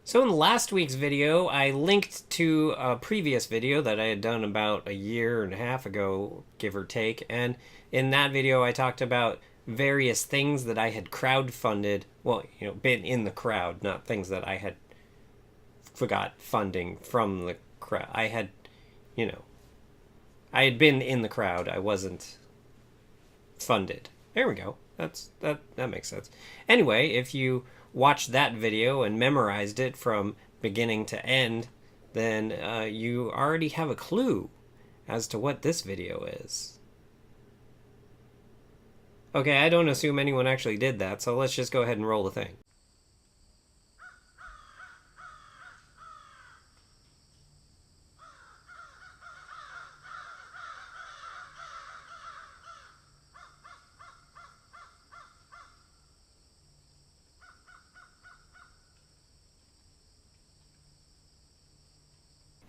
So in last week's video, I linked to a previous video that I had done about a year and a half ago, give or take. And in that video, I talked about various things that I had crowdfunded. Well, been in the crowd, not things that I had forgot funding from the crowd. I had been in the crowd. I wasn't funded. There we go. That makes sense. Anyway, if you watched that video and memorized it from beginning to end, then you already have a clue as to what this video is. Okay, I don't assume anyone actually did that, so let's just go ahead and roll the thing.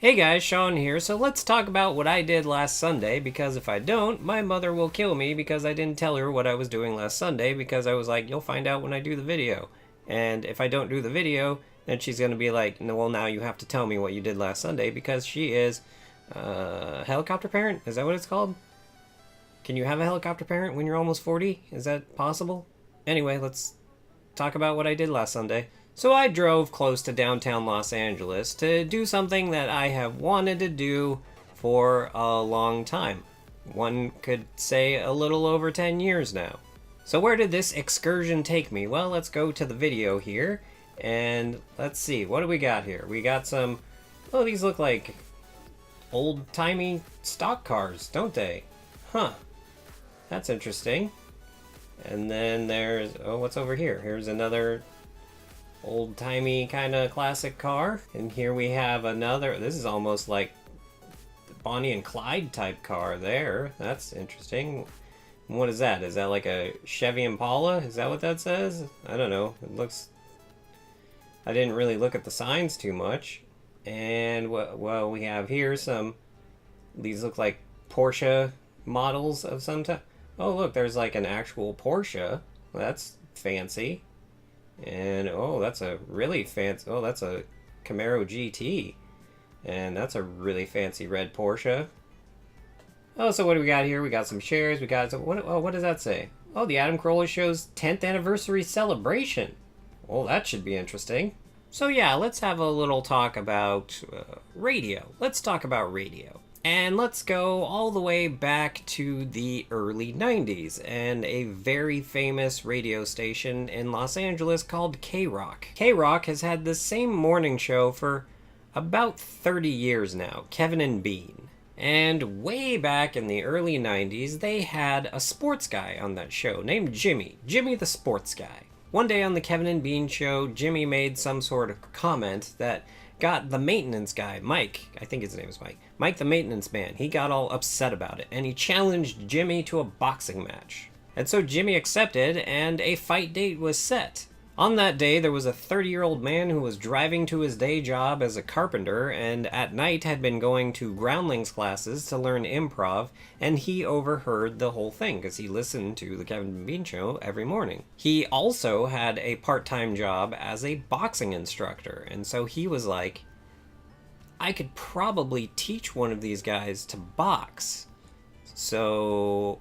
Hey guys, Sean here. So let's talk about what I did last Sunday, because if I don't, my mother will kill me because I didn't tell her what I was doing last Sunday, because I was like, you'll find out when I do the video. And if I don't do the video, then she's going to be like, no, well, now you have to tell me what you did last Sunday, because she is a helicopter parent. Is that what it's called? Can you have a helicopter parent when you're almost 40? Is that possible? Anyway, let's talk about what I did last Sunday. So I drove close to downtown Los Angeles to do something that I have wanted to do for a long time. One could say a little over 10 years now. So where did this excursion take me? Well, let's go to the video here, and let's see, what do we got here? We got some, oh, these look like old-timey stock cars, don't they? Huh, that's interesting. And then there's, oh, what's over here? Here's another old-timey kind of classic car. And here we have another, this is almost like Bonnie and Clyde type car there. That's interesting. What is that? Is that like a Chevy Impala? Is that what that says? I don't know. It looks, I didn't really look at the signs too much. And well, we have here some, these look like Porsche models of some type. Oh, look, there's like an actual Porsche. That's fancy. And oh, that's a really fancy, oh, that's a Camaro GT. And that's a really fancy red Porsche. Oh, so what do we got here? We got some shares. We got, what does that say? Oh, the Adam Carolla Show's 10th anniversary celebration. Well, that should be interesting. So yeah, let's have a little talk about radio. Let's talk about radio. And let's go all the way back to the early 90s and a very famous radio station in Los Angeles called K-Rock. K-Rock has had the same morning show for about 30 years now, Kevin and Bean. And way back in the early 90s, they had a sports guy on that show named Jimmy the sports guy. One day on the Kevin and Bean show, Jimmy made some sort of comment that got the maintenance guy, Mike, I think his name is Mike the maintenance man, he got all upset about it, and he challenged Jimmy to a boxing match. And so Jimmy accepted, and a fight date was set. On that day, there was a 30-year-old man who was driving to his day job as a carpenter, and at night had been going to groundlings classes to learn improv, and he overheard the whole thing, because he listened to the Kevin and Bean show every morning. He also had a part-time job as a boxing instructor, and so he was like, I could probably teach one of these guys to box. So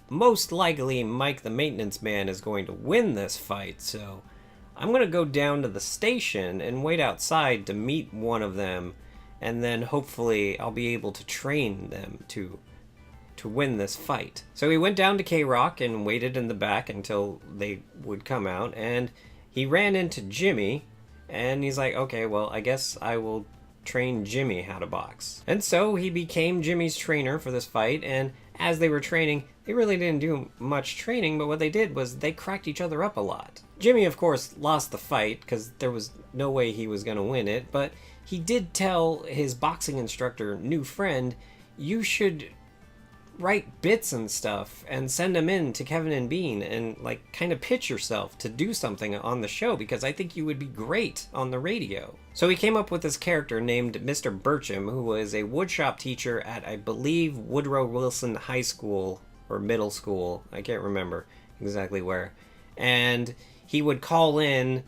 most likely Mike the maintenance man is going to win this fight, so I'm going to go down to the station and wait outside to meet one of them, and then hopefully I'll be able to train them to win this fight. So he went down to K-Rock and waited in the back until they would come out, and he ran into Jimmy, and he's like, okay, well, I guess I will train Jimmy how to box. And so he became Jimmy's trainer for this fight, and as they were training, they really didn't do much training, but what they did was they cracked each other up a lot. Jimmy, of course, lost the fight because there was no way he was going to win it, but he did tell his boxing instructor, new friend, you should write bits and stuff and send them in to Kevin and Bean and like kind of pitch yourself to do something on the show, because I think you would be great on the radio. So he came up with this character named Mr. Burcham, who was a woodshop teacher at, I believe, Woodrow Wilson High School or middle school. I can't remember exactly where. And he would call in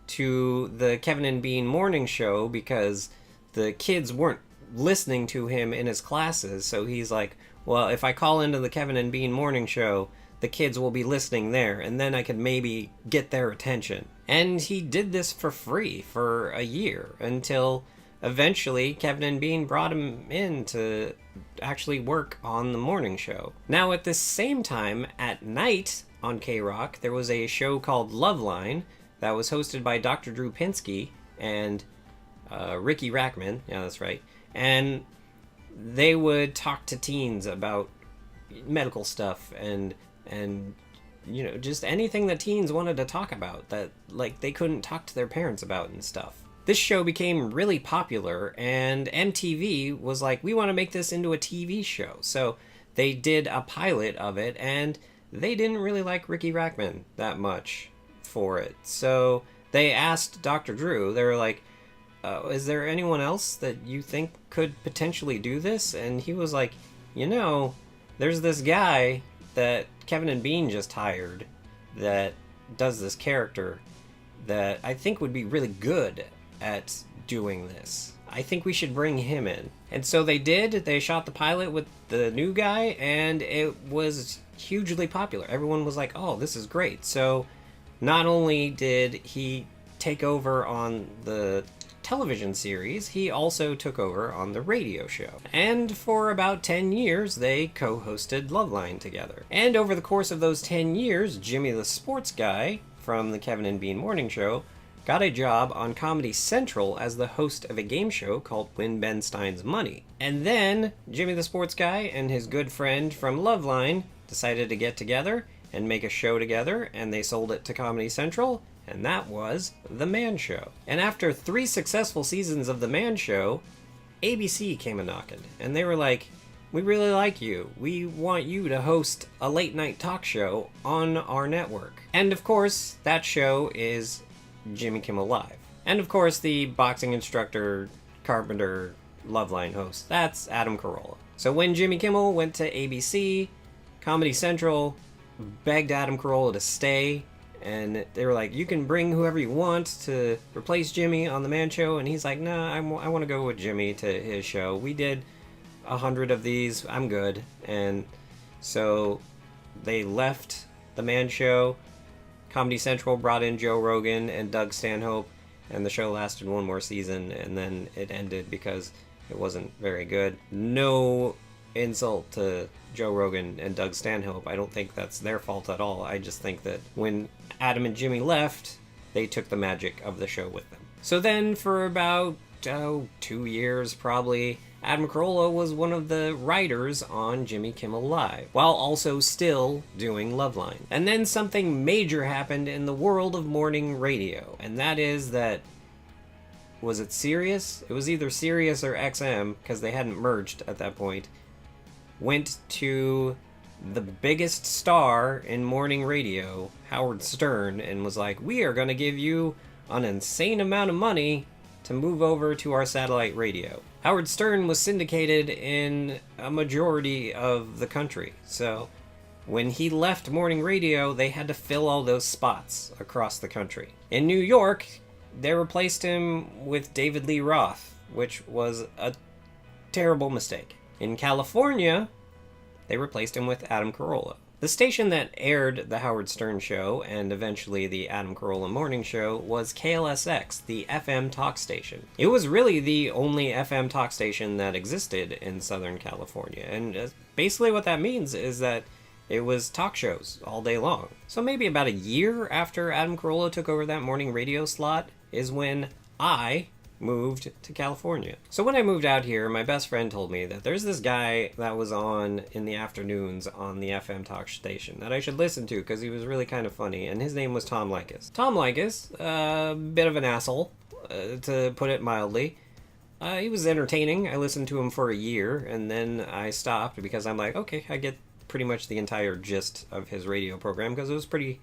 to the Kevin and Bean morning show because the kids weren't listening to him in his classes. So he's like, well, if I call into the Kevin and Bean morning show, the kids will be listening there, and then I could maybe get their attention. And he did this for free for a year until eventually Kevin and Bean brought him in to actually work on the morning show. Now, at the same time, at night on K-Rock, there was a show called Loveline that was hosted by Dr. Drew Pinsky and Ricky Rackman. Yeah, that's right. And they would talk to teens about medical stuff and you know, just anything that teens wanted to talk about that, like, they couldn't talk to their parents about and stuff. This show became really popular, and MTV was like, we want to make this into a TV show. So they did a pilot of it, and they didn't really like Ricky Rackman that much for it. So they asked Dr. Drew, they were like, is there anyone else that you think could potentially do this? And he was like, you know, there's this guy that Kevin and Bean just hired that does this character that I think would be really good at doing this. I think we should bring him in. And so they did. They shot the pilot with the new guy, and it was hugely popular. Everyone was like, oh, this is great. So not only did he take over on the television series, he also took over on the radio show. And for about 10 years, they co-hosted Loveline together. And over the course of those 10 years, Jimmy the Sports Guy from the Kevin and Bean Morning Show got a job on Comedy Central as the host of a game show called Win Ben Stein's Money. And then Jimmy the Sports Guy and his good friend from Loveline decided to get together and make a show together, and they sold it to Comedy Central, and that was The Man Show. And after 3 successful seasons of The Man Show, ABC came a-knocking, and they were like, we really like you. We want you to host a late-night talk show on our network. And of course, that show is Jimmy Kimmel Live. And of course, the boxing instructor, carpenter, Loveline host, that's Adam Carolla. So when Jimmy Kimmel went to ABC, Comedy Central begged Adam Carolla to stay, and they were like, you can bring whoever you want to replace Jimmy on the Man Show. And he's like, nah, I want to go with Jimmy to his show. We did 100 of these. I'm good. And so they left the Man Show. Comedy Central brought in Joe Rogan and Doug Stanhope, and the show lasted 1 more season, and then it ended because it wasn't very good. No insult to Joe Rogan and Doug Stanhope. I don't think that's their fault at all. I just think that when Adam and Jimmy left, they took the magic of the show with them. So then for about 2 years probably, Adam Carolla was one of the writers on Jimmy Kimmel Live, while also still doing Loveline. And then something major happened in the world of morning radio, and that is that, was it Sirius? It was either Sirius or XM, because they hadn't merged at that point, went to the biggest star in morning radio, Howard Stern, and was like, we are going to give you an insane amount of money to move over to our satellite radio. Howard Stern was syndicated in a majority of the country, so when he left morning radio, they had to fill all those spots across the country. In New York, they replaced him with David Lee Roth, which was a terrible mistake. In California, they replaced him with Adam Carolla. The station that aired the Howard Stern Show and eventually the Adam Carolla Morning Show was KLSX, the FM talk station. It was really the only FM talk station that existed in Southern California, and basically what that means is that it was talk shows all day long. So maybe about a year after Adam Carolla took over that morning radio slot is when I moved to California. So when I moved out here, my best friend told me that there's this guy that was on in the afternoons on the FM talk station that I should listen to because he was really kind of funny, and his name was Tom Likas. Tom Likas, a bit of an asshole, to put it mildly. He was entertaining. I listened to him for a year, and then I stopped because I'm like, okay, I get pretty much the entire gist of his radio program because it was pretty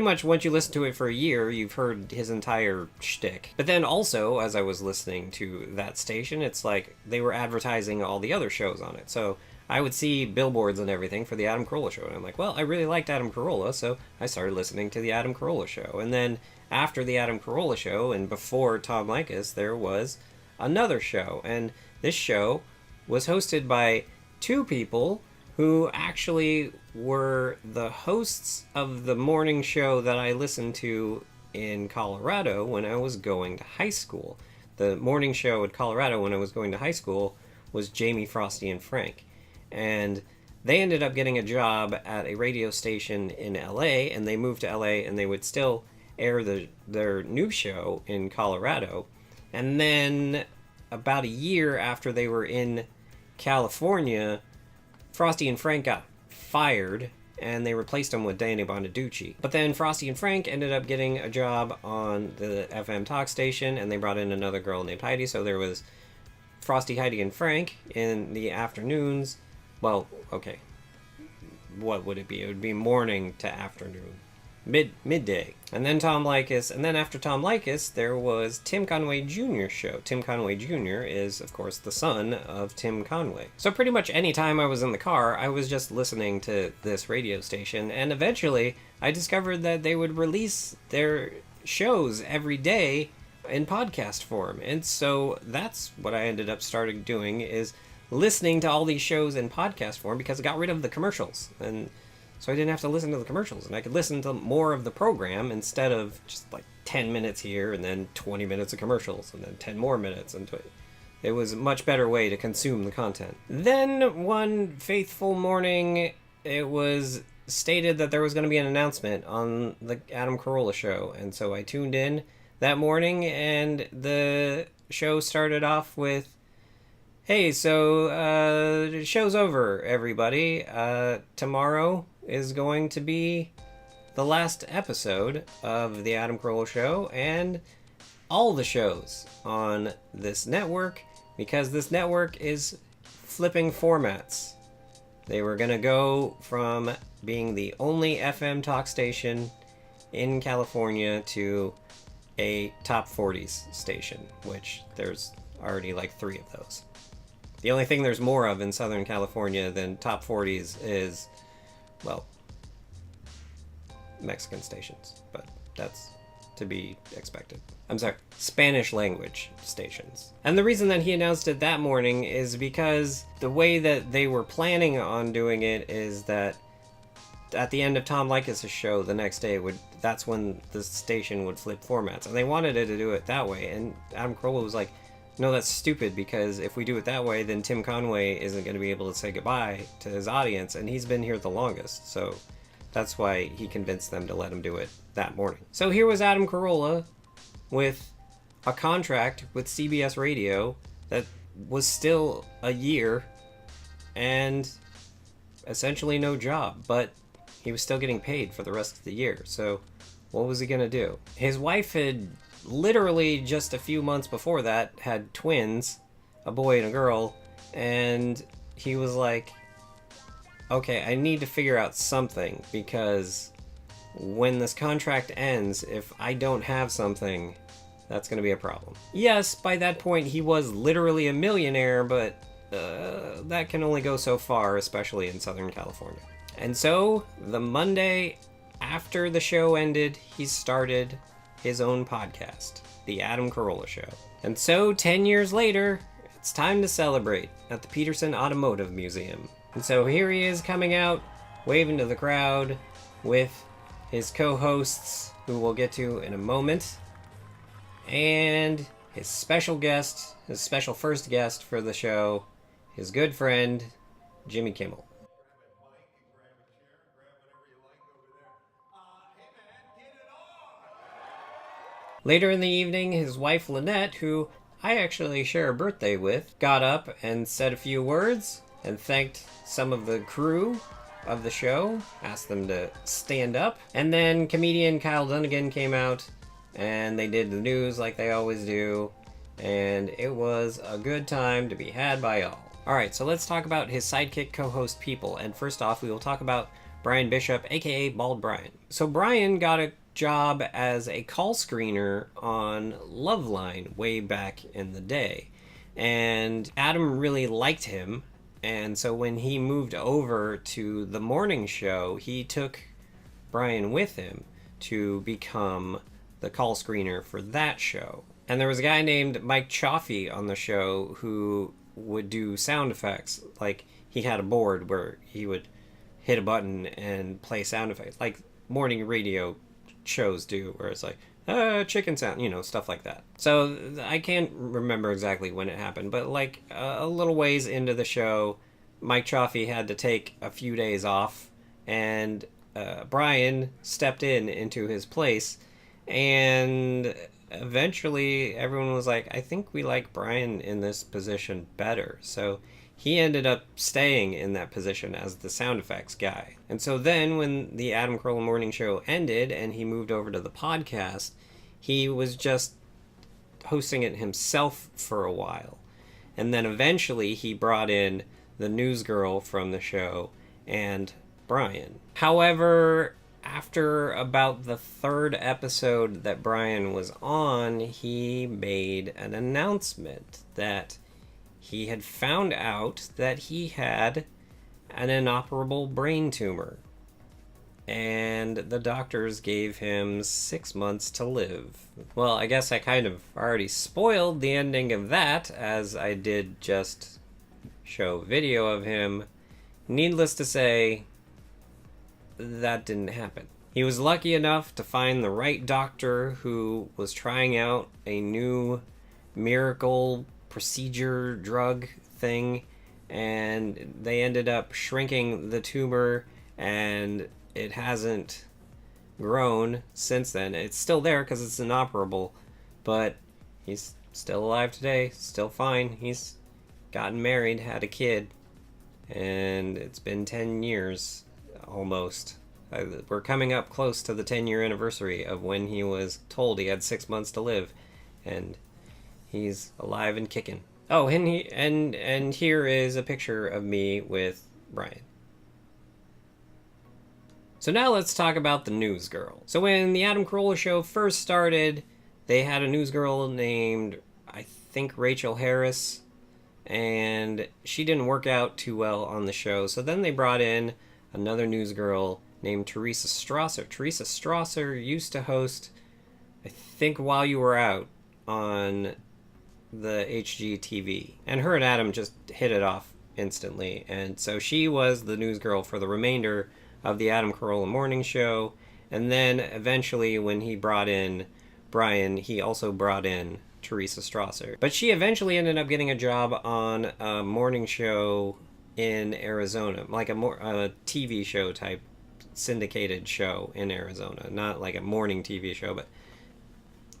much once you listen to it for a year, you've heard his entire shtick. But then also, as I was listening to that station, it's like they were advertising all the other shows on it. So I would see billboards and everything for the Adam Carolla show, and I'm like, well, I really liked Adam Carolla, so I started listening to the Adam Carolla show. And then after the Adam Carolla show and before Tom Likas, there was another show, and this show was hosted by two people who actually were the hosts of the morning show that I listened to in Colorado when I was going to high school. The morning show in Colorado when I was going to high school was Jamie, Frosty, and Frank. And they ended up getting a job at a radio station in LA, and they moved to LA, and they would still air their new show in Colorado. And then about a year after they were in California, Frosty and Frank got fired, and they replaced them with Danny Bonaducci. But then Frosty and Frank ended up getting a job on the FM talk station, and they brought in another girl named Heidi, so there was Frosty, Heidi, and Frank in the afternoons. Well, okay, what would it be? It would be morning to afternoon. Midday. And then Tom Likas, and then after Tom Likas, there was Tim Conway Jr.'s show. Tim Conway Jr. is, of course, the son of Tim Conway. So pretty much any time I was in the car, I was just listening to this radio station, and eventually I discovered that they would release their shows every day in podcast form. And so that's what I ended up starting doing, is listening to all these shows in podcast form, because I got rid of the commercials. And so I didn't have to listen to the commercials, and I could listen to more of the program instead of just like 10 minutes here and then 20 minutes of commercials and then 10 more minutes. And it was a much better way to consume the content. Then one faithful morning, it was stated that there was going to be an announcement on the Adam Carolla show. And so I tuned in that morning, and the show started off with, hey, so the show's over, everybody. Tomorrow is going to be the last episode of the Adam Carolla show and all the shows on this network, because this network is flipping formats. They were going to go from being the only FM talk station in California to a top 40s station, which there's already like 3 of those. The only thing there's more of in Southern California than top 40s is, well, Mexican stations, but that's to be expected. I'm sorry, Spanish language stations. And the reason that he announced it that morning is because the way that they were planning on doing it is that at the end of Tom Likas' show the next day, that's when the station would flip formats. And they wanted it to do it that way. And Adam Carolla was like, no, that's stupid, because if we do it that way, then Tim Conway isn't going to be able to say goodbye to his audience, and he's been here the longest. So that's why he convinced them to let him do it that morning. So here was Adam Carolla with a contract with CBS Radio that was still a year and essentially no job, but he was still getting paid for the rest of the year. So what was he going to do? His wife had literally just a few months before that had twins, a boy and a girl, and he was like, okay, I need to figure out something, because when this contract ends, if I don't have something, that's going to be a problem. Yes, by that point he was literally a millionaire, but that can only go so far, especially in Southern California. And so the Monday after the show ended, he started his own podcast, The Adam Carolla Show. And so 10 years later, it's time to celebrate at the Peterson Automotive Museum. And so here he is coming out, waving to the crowd with his co-hosts, who we'll get to in a moment, and his special guest, his special first guest for the show, his good friend, Jimmy Kimmel. Later in the evening, his wife Lynette, who I actually share a birthday with, got up and said a few words and thanked some of the crew of the show, asked them to stand up. And then comedian Kyle Dunnigan came out, and they did the news like they always do, and it was a good time to be had by all. Alright, so let's talk about his sidekick co-host people, and first off, we will talk about Brian Bishop, aka Bald Brian. So Brian got a job as a call screener on Loveline way back in the day, and Adam really liked him, And so when he moved over to the morning show, he took Brian with him to become the call screener for that show. And there was a guy named Mike Chaffee on the show who would do sound effects. Like, he had a board where he would hit a button and play sound effects, like morning radio shows do, where it's like, chicken sound, stuff like that. So I can't remember exactly when it happened, but like a little ways into the show, Mike Chaffee had to take a few days off, and Brian stepped into his place, and eventually everyone was like, I think we like Brian in this position better. So he ended up staying in that position as the sound effects guy. And so then when the Adam Carolla Morning Show ended and he moved over to the podcast, he was just hosting it himself for a while. And then eventually he brought in the news girl from the show and Brian. However, after about the third episode that Brian was on, he made an announcement that he had found out that he had an inoperable brain tumor. And the doctors gave him 6 months to live. Well, I guess I kind of already spoiled the ending of that, as I did just show video of him. Needless to say, that didn't happen. He was lucky enough to find the right doctor who was trying out a new miracle procedure drug thing, and they ended up shrinking the tumor, and it hasn't grown since then. It's still there because it's inoperable, but he's still alive today, still fine. He's gotten married, had a kid, and it's been 10 years almost. We're coming up close to the 10-year anniversary of when he was told he had 6 months to live, and he's alive and kicking. Oh, and here is a picture of me with Brian. So now let's talk about the news girl. So when the Adam Carolla Show first started, they had a news girl named, I think, Rachel Harris, and she didn't work out too well on the show. So then they brought in another news girl named Teresa Strasser. Teresa Strasser used to host, I think, While You Were Out on the HGTV. And her and Adam just hit it off instantly. And so she was the news girl for the remainder of the Adam Carolla Morning Show. And then eventually when he brought in Brian, he also brought in Teresa Strasser. But she eventually ended up getting a job on a morning show in Arizona, like a TV show type syndicated show in Arizona. Not like a morning TV show, but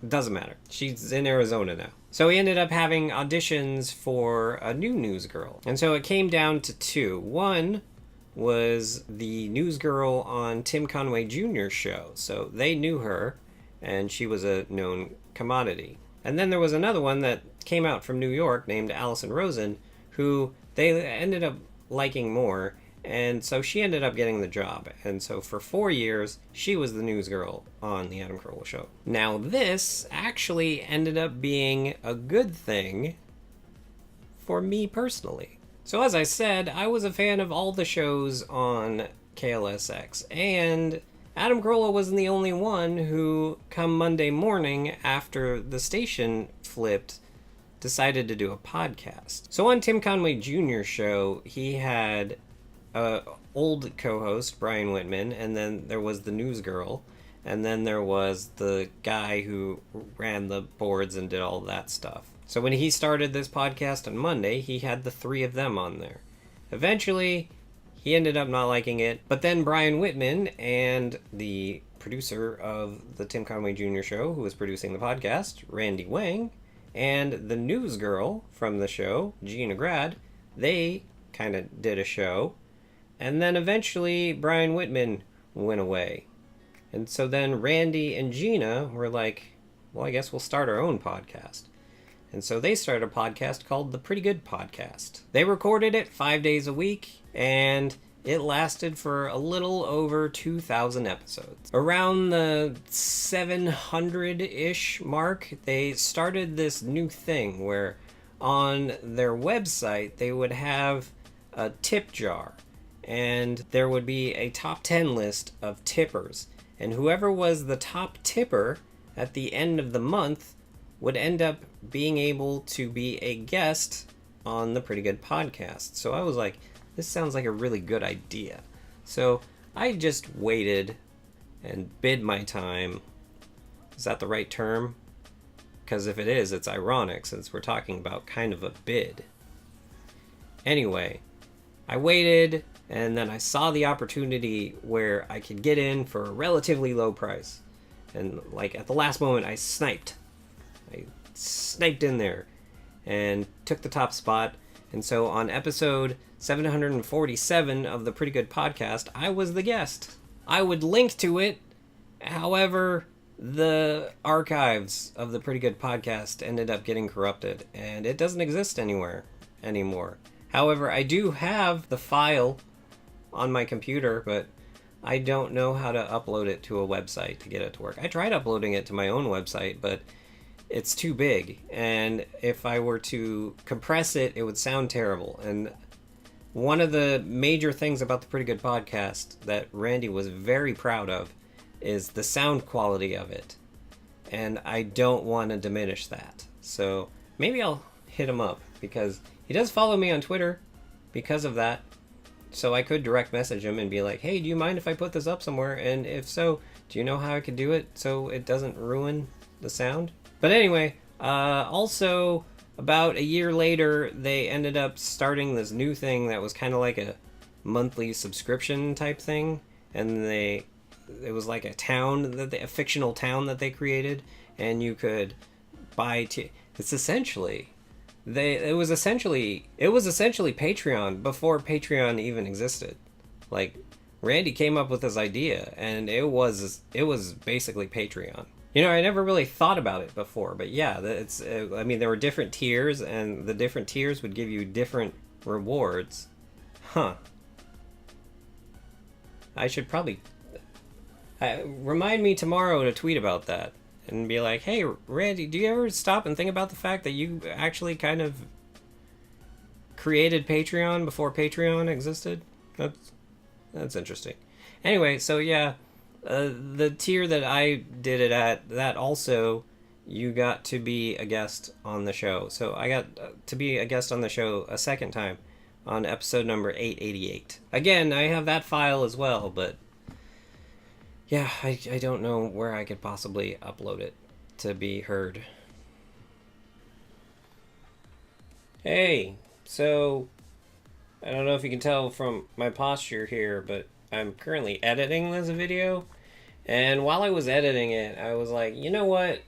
it doesn't matter. She's in Arizona now. So he ended up having auditions for a new news girl. And so it came down to two. One was the news girl on Tim Conway Jr.'s show. So they knew her, and she was a known commodity. And then there was another one that came out from New York named Allison Rosen, who they ended up liking more, and so she ended up getting the job. And so for 4 years, she was the news girl on the Adam Carolla Show. Now this actually ended up being a good thing for me personally. So as I said, I was a fan of all the shows on KLSX, and Adam Carolla wasn't the only one who, come Monday morning after the station flipped, decided to do a podcast. So on Tim Conway Jr.'s show, he had old co-host Brian Whitman, and then there was the news girl, and then there was the guy who ran the boards and did all that stuff. So when he started this podcast on Monday, he had the three of them on there. Eventually, he ended up not liking it, but then Brian Whitman and the producer of the Tim Conway Jr. Show, who was producing the podcast, Randy Wang, and the news girl from the show, Gina Grad, they kind of did a show. And then eventually Brian Whitman went away. And so then Randy and Gina were like, well, I guess we'll start our own podcast. And so they started a podcast called The Pretty Good Podcast. They recorded it 5 days a week, and it lasted for a little over 2,000 episodes. Around the 700-ish mark, they started this new thing where on their website they would have a tip jar, and there would be a top 10 list of tippers, and whoever was the top tipper at the end of the month would end up being able to be a guest on the Pretty Good Podcast. So I was like, this sounds like a really good idea. So I just waited and bid my time. Is that the right term? Because if it is, it's ironic since we're talking about kind of a bid. Anyway, I waited, and then I saw the opportunity where I could get in for a relatively low price. And like at the last moment, I sniped in there and took the top spot. And so on episode 747 of the Pretty Good Podcast, I was the guest. I would link to it. However, the archives of the Pretty Good Podcast ended up getting corrupted, and it doesn't exist anywhere anymore. However, I do have the file on my computer, but I don't know how to upload it to a website to get it to work. I tried uploading it to my own website, but it's too big, and if I were to compress it, it would sound terrible. And one of the major things about the Pretty Good Podcast that Randy was very proud of is the sound quality of it, and I don't want to diminish that. So maybe I'll hit him up, because he does follow me on Twitter because of that. So I could direct message him and be like, hey, do you mind if I put this up somewhere? And if so, do you know how I could do it so it doesn't ruin the sound? But anyway, also about a year later, they ended up starting this new thing that was kind of like a monthly subscription type thing. And it was like a fictional town that they created, and you could buy it was essentially Patreon before Patreon even existed. Like, Randy came up with this idea, and it was basically Patreon. You know, I never really thought about it before, but yeah, there were different tiers, and the different tiers would give you different rewards. Huh. I should probably remind me tomorrow to tweet about that and be like, hey, Randy, do you ever stop and think about the fact that you actually kind of created Patreon before Patreon existed? That's interesting. Anyway, so yeah, the tier that I did it at, that also, you got to be a guest on the show. So I got to be a guest on the show a second time on episode number 888. Again, I have that file as well, but yeah, I don't know where I could possibly upload it to be heard. Hey, so I don't know if you can tell from my posture here, but I'm currently editing this video, and while I was editing it, I was like, you know what?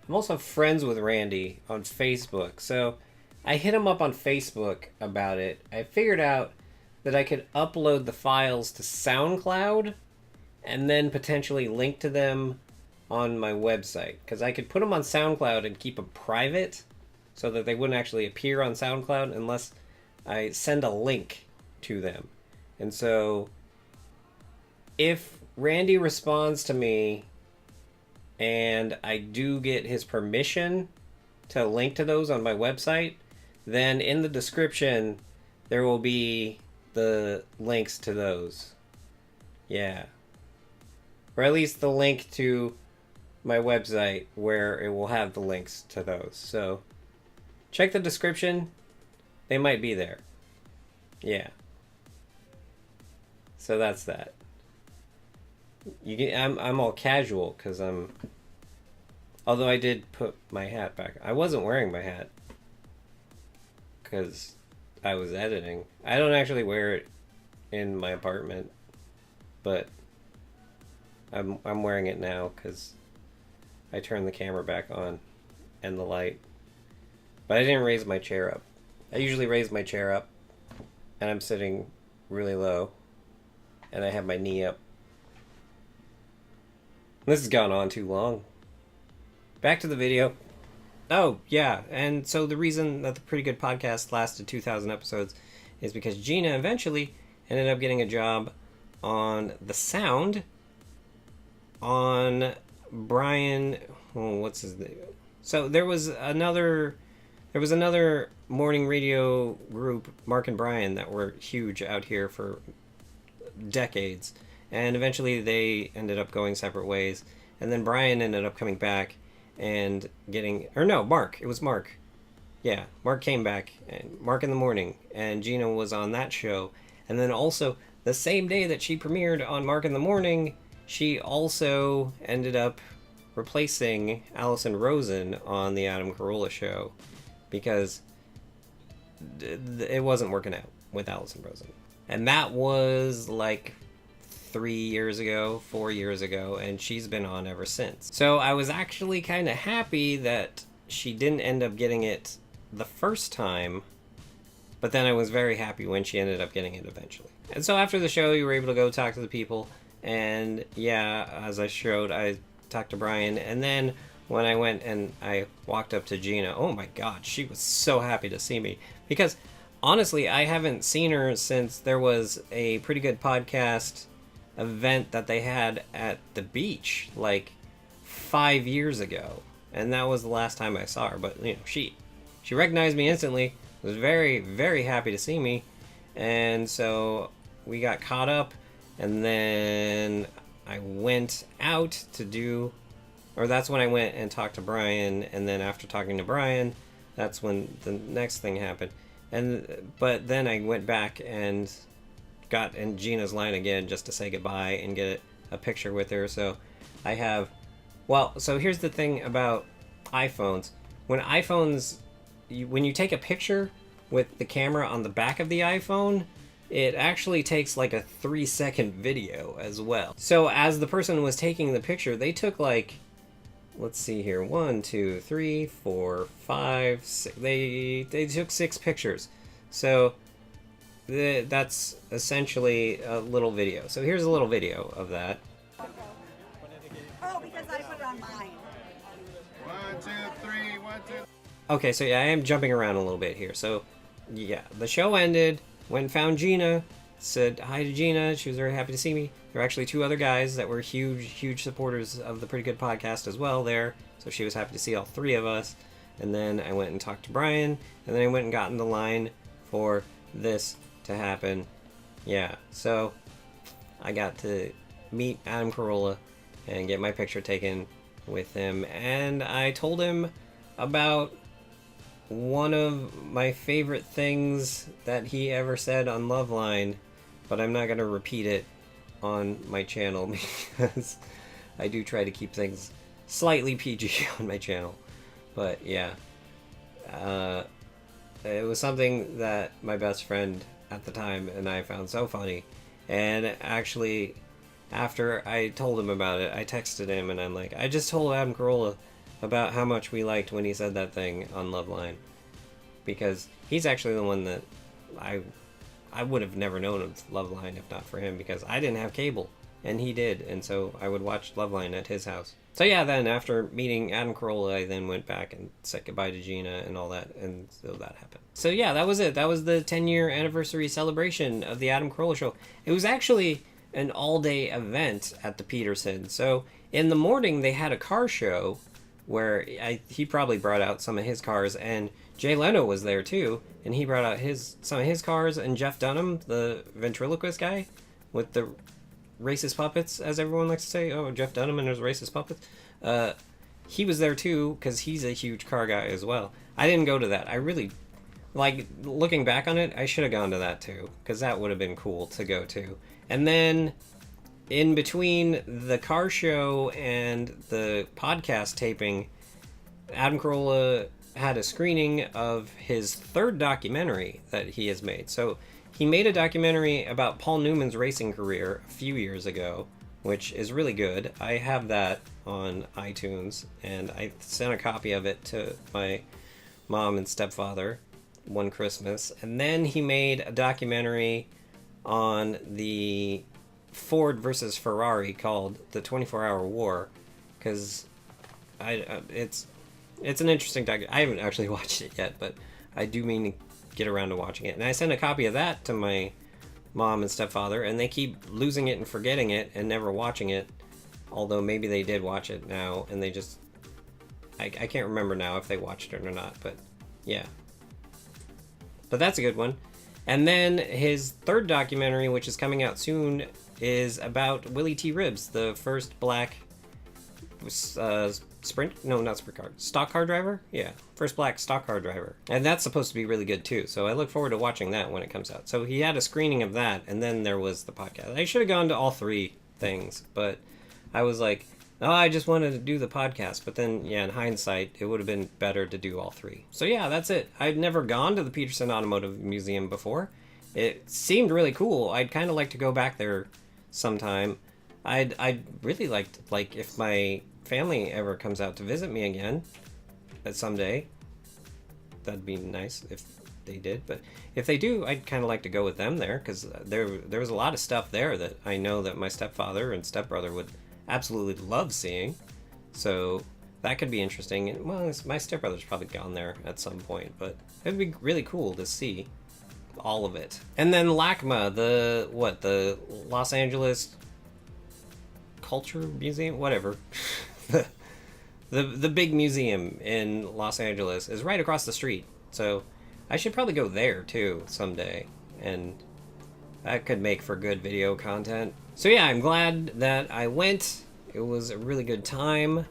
I'm also friends with Randy on Facebook, so I hit him up on Facebook about it. I figured out that I could upload the files to SoundCloud and then potentially link to them on my website, because I could put them on SoundCloud and keep them private so that they wouldn't actually appear on SoundCloud unless I send a link to them. And so if Randy responds to me and I do get his permission to link to those on my website, then in the description there will be the links to those. Yeah. Or at least the link to my website where it will have the links to those. So check the description. They might be there. Yeah. So that's that. I'm all casual because although I did put my hat back. I wasn't wearing my hat because I was editing. I don't actually wear it in my apartment, but I'm wearing it now because I turned the camera back on and the light. But I didn't raise my chair up. I usually raise my chair up and I'm sitting really low and I have my knee up. This has gone on too long. Back to the video. Oh, yeah, and so the reason that the Pretty Good Podcast lasted 2,000 episodes is because Gina eventually ended up getting a job on the sound on Brian, what's his name? So there was There was another morning radio group, Mark and Brian, that were huge out here for decades. And eventually they ended up going separate ways. And then Brian ended up coming back and getting... Or no, Mark. It was Mark. Yeah, Mark came back. And Mark in the Morning. And Gina was on that show. And then also, the same day that she premiered on Mark in the Morning, she also ended up replacing Allison Rosen on the Adam Carolla show. Because it wasn't working out with Allison Rosen. And that was like 4 years ago, and she's been on ever since. So I was actually kind of happy that she didn't end up getting it the first time, but then I was very happy when she ended up getting it eventually. And so after the show, you were able to go talk to the people, and yeah, as I showed, I talked to Brian, and then when I went and I walked up to Gina, oh my god, she was so happy to see me, because honestly, I haven't seen her since there was a Pretty Good Podcast event that they had at the beach like 5 years ago, and that was the last time I saw her. But you know, she recognized me instantly, was very, very happy to see me, and so we got caught up, and then I went out to do, or that's when I went and talked to Brian, and then after talking to Brian, that's when the next thing happened. But then I went back and got in Gina's line again just to say goodbye and get a picture with her. So I have, well, so here's the thing about iPhones. When you take a picture with the camera on the back of the iPhone, it actually takes like a 3-second video as well. So as the person was taking the picture, they took like, let's see here, 1, 2, 3, 4, 5, 6. They took 6 pictures. So that's essentially a little video. So here's a little video of that. Oh, because I put it on mine. 1, 2, 3, 1, 2. Okay, so yeah, I am jumping around a little bit here. So yeah, the show ended, went and found Gina, said hi to Gina. She was very happy to see me. There were actually 2 other guys that were huge supporters of the Pretty Good Podcast as well there. So she was happy to see all 3 of us. And then I went and talked to Brian, and then I went and got in the line for this to happen. Yeah, so I got to meet Adam Carolla and get my picture taken with him, and I told him about one of my favorite things that he ever said on Loveline, but I'm not going to repeat it on my channel because I do try to keep things slightly PG on my channel. But yeah, it was something that my best friend at the time and I found so funny. And actually, after I told him about it, I texted him and I'm like, I just told Adam Carolla about how much we liked when he said that thing on Loveline. Because he's actually the one that I would have never known of Loveline if not for him, because I didn't have cable and he did, and so I would watch Loveline at his house. So yeah, then after meeting Adam Carolla, I then went back and said goodbye to Gina and all that, and so that happened. So yeah, that was it. That was the 10-year anniversary celebration of the Adam Carolla Show. It was actually an all-day event at the Peterson. So in the morning, they had a car show where he probably brought out some of his cars, and Jay Leno was there too, and he brought out some of his cars, and Jeff Dunham, the ventriloquist guy with the racist puppets, as everyone likes to say. Oh, Jeff Dunham and his racist puppets. He was there too, because he's a huge car guy as well. I didn't go to that. I really, like, looking back on it, I should have gone to that too, because that would have been cool to go to. And then, in between the car show and the podcast taping, Adam Carolla had a screening of his 3rd documentary that he has made. So he made a documentary about Paul Newman's racing career a few years ago, which is really good. I have that on iTunes, and I sent a copy of it to my mom and stepfather one Christmas. And then he made a documentary on the Ford versus Ferrari called The 24-Hour War, because it's an interesting documentary. I haven't actually watched it yet, but I do mean to get around to watching it. And I sent a copy of that to my mom and stepfather, and they keep losing it and forgetting it and never watching it, although maybe they did watch it now, and they just... I can't remember now if they watched it or not, but Yeah. But that's a good one. And then his third documentary, which is coming out soon, is about Willie T. Ribbs, the first black stock car driver? Yeah, first black stock car driver. And that's supposed to be really good too, so I look forward to watching that when it comes out. So he had a screening of that, and then there was the podcast. I should have gone to all three things, but I was like, oh, I just wanted to do the podcast. But then, yeah, in hindsight, it would have been better to do all three. So yeah, that's it. I'd never gone to the Peterson Automotive Museum before. It seemed really cool. I'd kind of like to go back there sometime. I'd really like if my family ever comes out to visit me again someday, that'd be nice if they did. But if they do, I'd kind of like to go with them there, because there was a lot of stuff there that I know that my stepfather and stepbrother would absolutely love seeing. So that could be interesting. And well, my stepbrother's probably gone there at some point, but it'd be really cool to see all of it. And then LACMA, the Los Angeles Culture Museum, whatever. the big museum in Los Angeles is right across the street. So I should probably go there too someday, and that could make for good video content. So yeah, I'm glad that I went. It was a really good time.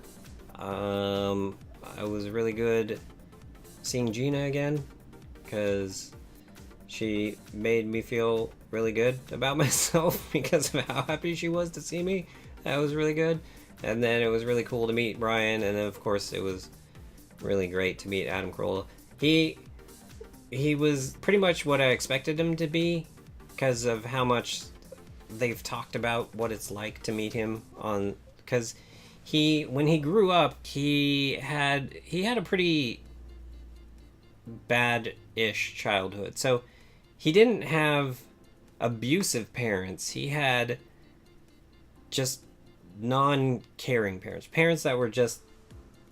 I was really good seeing Gina again, because she made me feel really good about myself because of how happy she was to see me. That was really good. And then it was really cool to meet Brian, and then of course it was really great to meet Adam Carolla. He was pretty much what I expected him to be, because of how much they've talked about what it's like to meet him on, because when he grew up, he had a pretty bad-ish childhood. So he didn't have abusive parents. He had just non-caring parents that were just,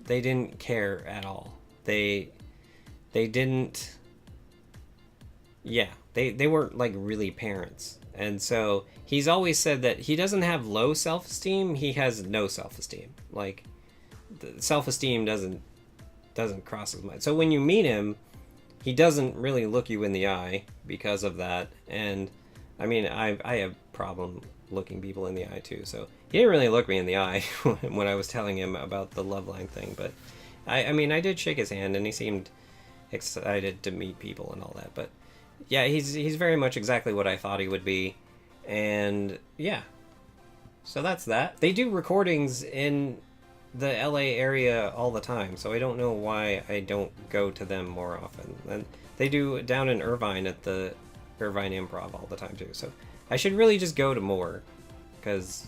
they didn't care at all. They didn't, yeah, they weren't like really parents. And so he's always said that he doesn't have low self-esteem, he has no self-esteem. Like, the self-esteem doesn't cross his mind. So when you meet him, he doesn't really look you in the eye because of that. And I mean, I have problem looking people in the eye too, so he didn't really look me in the eye when I was telling him about the Loveline thing. But I mean, I did shake his hand, and he seemed excited to meet people and all that. But yeah, he's very much exactly what I thought he would be. And yeah, so that's that. They do recordings in the LA area all the time, so I don't know why I don't go to them more often. And they do down in Irvine at the Irvine Improv all the time too, so I should really just go to more, because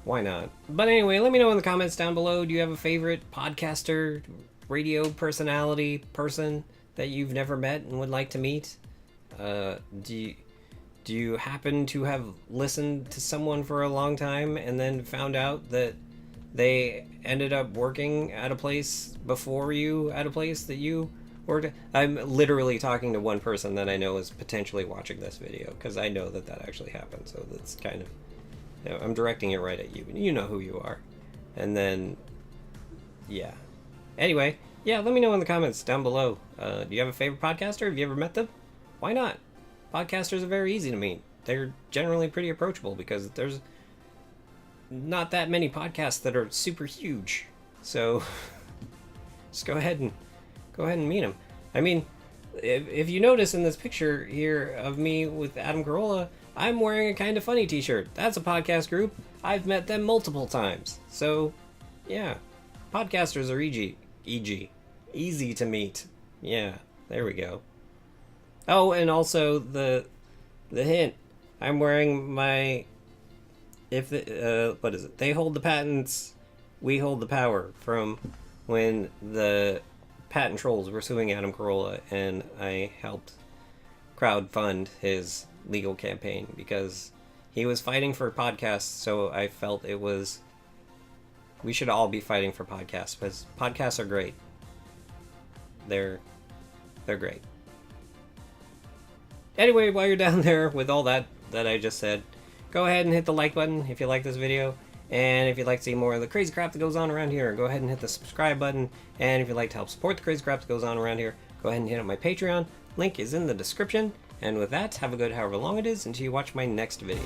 why not? But anyway, let me know in the comments down below, do you have a favorite podcaster, radio personality, person that you've never met and would like to meet? Do you happen to have listened to someone for a long time and then found out that they ended up working at a place before you, at a place that you worked at? I'm literally talking to one person that I know is potentially watching this video, because I know that actually happened. So that's kind of, you know, I'm directing it right at you. You know who you are. And then, yeah. Anyway, yeah, let me know in the comments down below. Do you have a favorite podcaster? Have you ever met them? Why not? Podcasters are very easy to meet. They're generally pretty approachable, because there's not that many podcasts that are super huge. So just go ahead and meet them. I mean, if you notice in this picture here of me with Adam Carolla, I'm wearing a Kinda Funny t-shirt. That's a podcast group. I've met them multiple times. So yeah, podcasters are easy to meet. Yeah, there we go. Oh, and also the hint. I'm wearing my, what is it? They hold the patents, we hold the power, from when the patent trolls were suing Adam Carolla, and I helped crowdfund his legal campaign because he was fighting for podcasts. So I felt we should all be fighting for podcasts, because podcasts are great. They're great. Anyway, while you're down there with all that I just said, go ahead and hit the like button if you like this video. And if you'd like to see more of the crazy crap that goes on around here, go ahead and hit the subscribe button. And if you'd like to help support the crazy crap that goes on around here, Go ahead and hit up my Patreon. Link is in the description. And with that, have a good however long it is until you watch my next video.